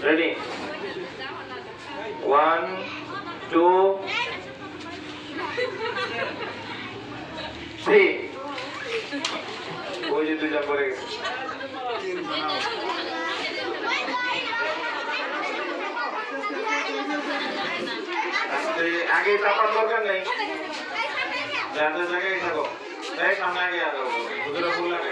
Ready? 1, 2, 3. ওই যে দুইটা পড়ে গেছে। আগে চাপার দরকার নেই, যাদের জায়গায় থাকো তাই সামনে আগে আসো, হুজুরা ফুল লাগে।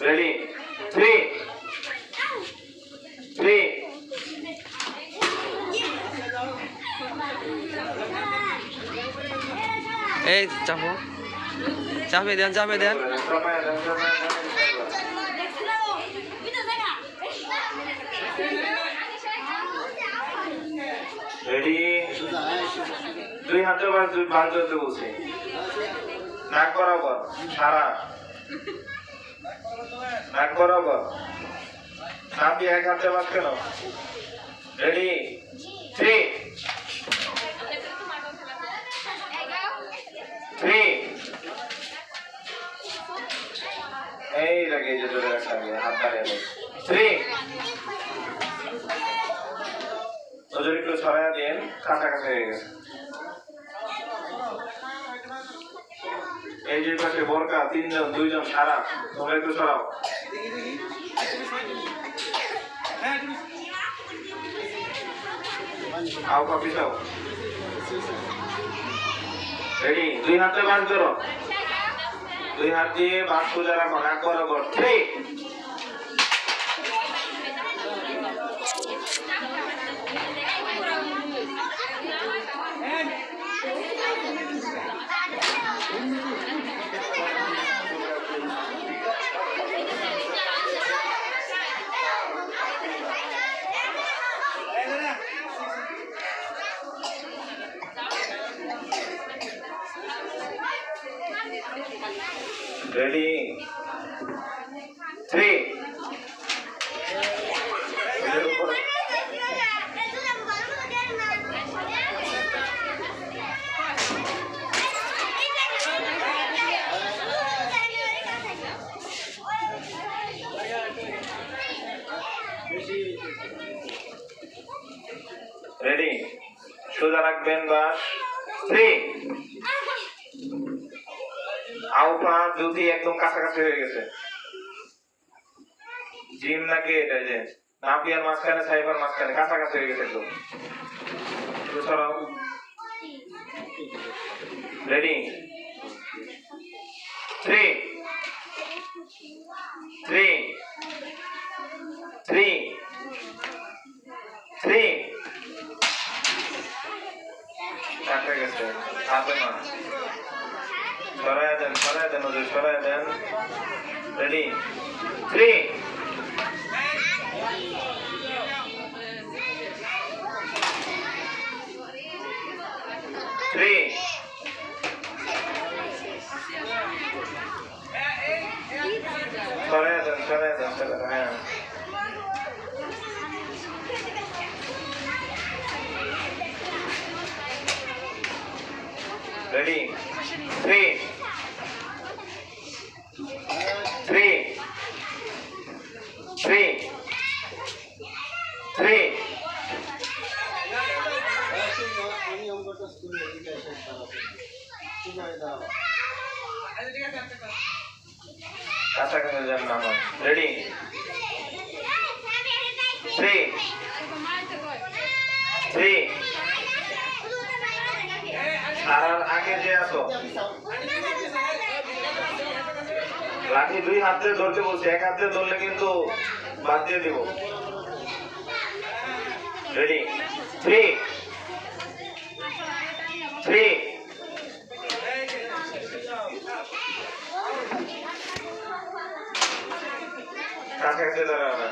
Ready? 3, 3. এই চাপো, চাপে দেন, চাপে দেন। রেডি? দুই হাতে বার করতে বলছি, নাক বরাবর সারা, নাক বরাবর, নাপি এক হাতে বাদ কেন? রেডি? 3, 3. এই লাগে যে ধরে রাখা হাত বাড়িয়ে 3. নজর একটু ছড়াইয়া দিন, কাছাকাছি হয়ে গেছে। এই যে পাশে বরকা 3 জন 2 জন সারা, তোমরা একটু ছড়াও। আও কপি দাও। রেডি? দুই হাতে বাঁধ করো, দুই হাত দিয়ে বাঁধ সোজা রাখো, নাক বরাবর। 3. Ready? 3. Ready? সোজা রাখবেন বাস। 3. আউপা যদি একদম কাছাকাছি হয়ে গেছে, জিম নাকি এটা যে নাপিয়ার মাঝখানে সাইবার মাঝখানে কাছাকাছি হয়ে গেছে একদম। সরাও। রেডি? 3, 3, 3, 3. কাছে গেছে, হাতে না, সরাইয়া দেন, সরাইয়া দেন, ওদের সরাইয়া দেন। রেডি? 3. সরাইয়া দেন, সরাইয়া দেন, সরাইয়া, হ্যাঁ। রেডি? 3, 3, 3, 3. কাছাকাছি যান না। রেডি? 3, 3. সারার আগে যে আসো, লাঠি দুই হাতে ধরতে বলছি, এক হাতে ধরলে কিন্তু বাদ দিয়ে দিব। রেডি? 3, 3. কাছাকাছি দাঁড়াবে।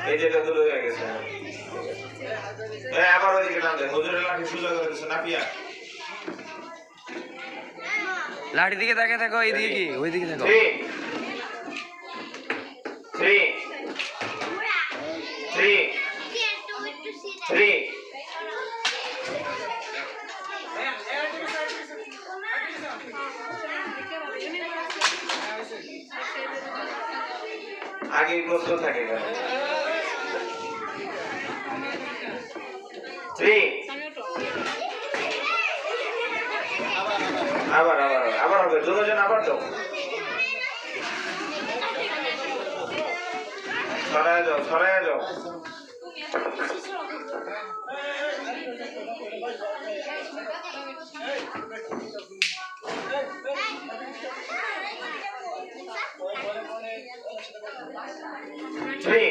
এই যেটা দূর হয়ে গেছে, আবার ওইদিকে টান দেন, হুজুরের লাঠি সোজা করে দিচ্ছে, নাপিয়া লাঠি দিকে তাকিয়ে থাকো, এইদিকে কি ওইদিকে থাকো। 3 3 3 আগে প্রশ্ন থাকে কেন? 3 আবার হবে দুজন আবার দাও, ছড়ায় যাও। Three.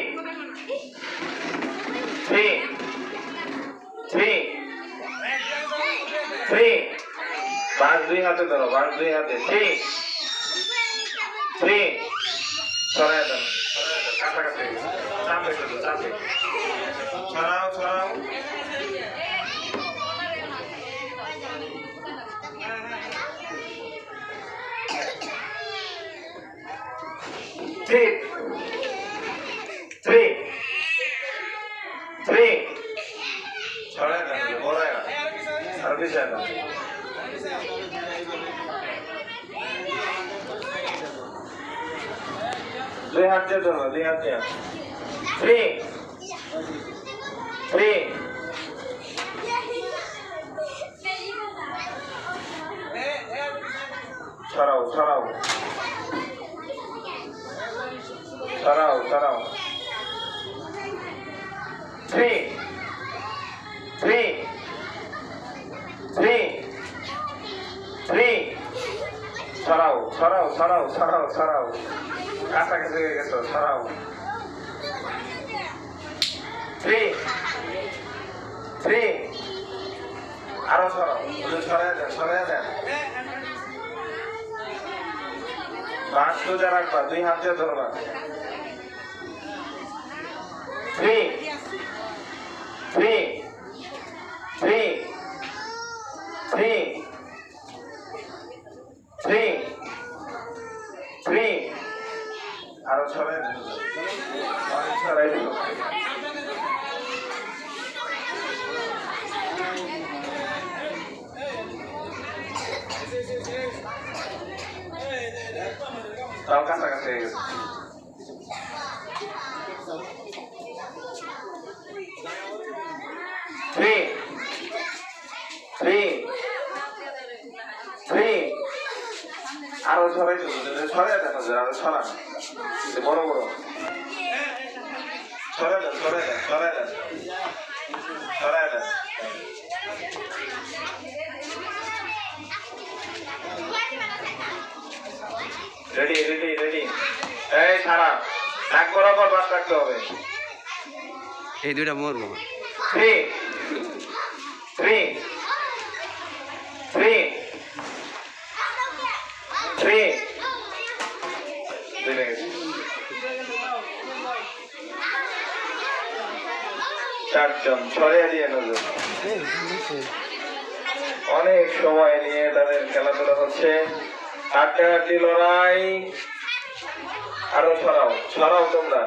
5 2 হাতে ধরো, 5 2 হাতে। 3 ছড়ায় দাও, কাছাকাছি চাপে শুধু চাপে ছড়াও। 3 ছড়ায় দাও, বড়ায় আর পিছায় দাও। 2 হাত দিয়ে ধরো, 2 হাত দিয়ে। 3 ছড়াও 3 ছড়াও কাছাকাছি হয়ে গেছো, ছড়াও। 3 আরো ছড়াও, ছড়ায় দেন। বাঁশ সোজা রাখবা, 2 হাত দিয়ে ধরবা। 3 আরো ছড়ায় দিল, ছড়াই দিল। তাও কাছাকাছি হয়ে গেছে। 3 আরো ছড়াই দিল, ছড়াই দেন, আরো ছড়ান, বড় ছড়াই দেন। রেডি। এই ছাড়া এক বরাবর বাস রাখতে হবে। এই দুইটা মরবো। 3 4জন ছড়িয়ে দিয়ে নজর। অনেক সময় নিয়ে তাদের খেলাধুলা হচ্ছে, হাড্ডাহাড্ডি লড়াই। আরো ছড়াও তোমরা,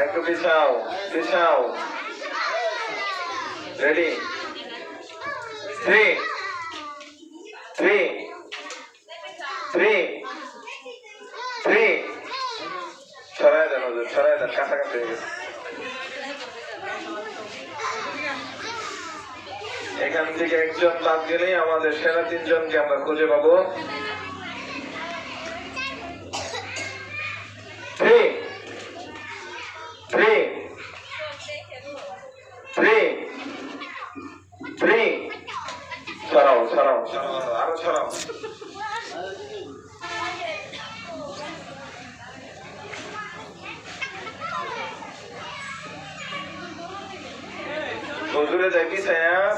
একটু পিছাও। রেডি। 3 ছড়ায় দেন, কাছাকাছি হয়ে গেছে। এখান থেকে একজন বাদ গেলেই আমাদের সেরা 3 জনকে আমরা খুঁজে পাবো। 3 ছড়াও, আরো ছড়াও। হুজুরে দেখি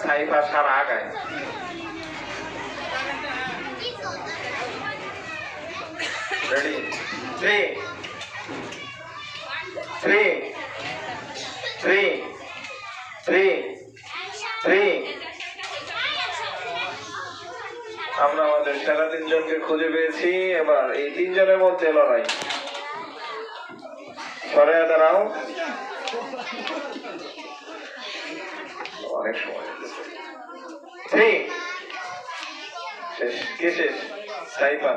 সাইফা সারা আগায়। রেডি। 3 আমরা আমাদের সেরা তিনজনকে খুঁজে পেয়েছি। এবার এই তিনজনের মধ্যে লড়াই। সরে দাঁড়াও, অনেক সময় শেষ। কে শেষ? সাইফা।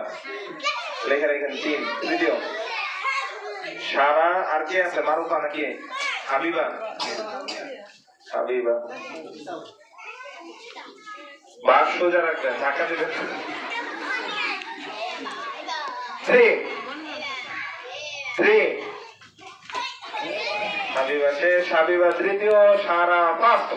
লেখা রেখেন 3। তৃতীয় সারা। আর কে আছে? মারুফা নাকি হাবিবা? হাবিবা। বাস সোজা রাখবেন, ধাক্কা দেবেন। 3 হাবিবা শেষ। হাবিবা তৃতীয়, সারা ফার্স্ট।